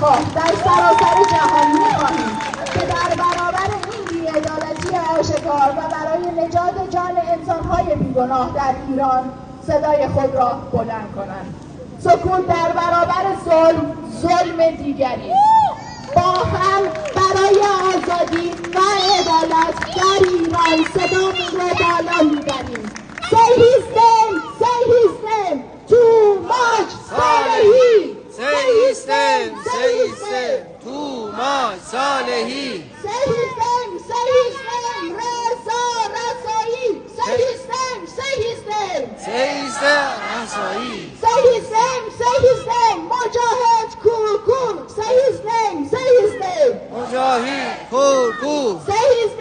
خواه در سراسر جهان می‌خواهیم که در برابر این بی‌عدالتی آشکار و برای نجات جان انسان‌های بیگناه در ایران صدای خود را بلند کنند. سکوت در برابر ظلم دیگری است. با هم برای آزادی و عدالت در ایران صدامون را بالا می‌بریم. Say his name, say his name, too much Salehi. Say his name, say his name, too much Salehi. Say his name, Reza Rasai. Say his name, say his name. Say his name, Rasai. Say his name, Mujahid Kurkur. Say his name, Mujahid Kurkur. Say his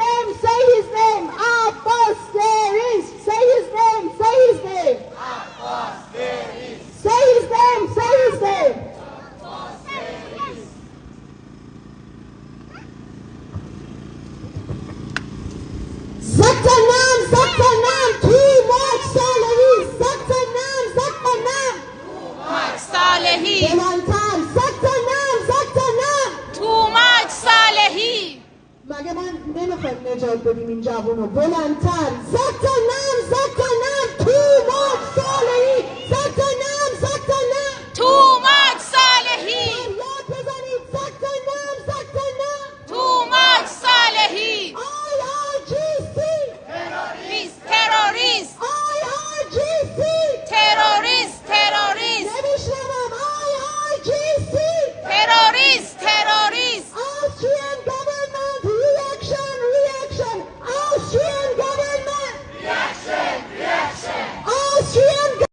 name, Abbas Deris. Say his name, Abbas Deris. Say his name, Abbas Deris. Zatanam, too much Salehi. Zatanam. Too much Salehi. بلندتر Zatanam. Too much Salehi. مگه ما نمیخوایم نجات بدیم این جوانو؟ بلندتر Zatanam.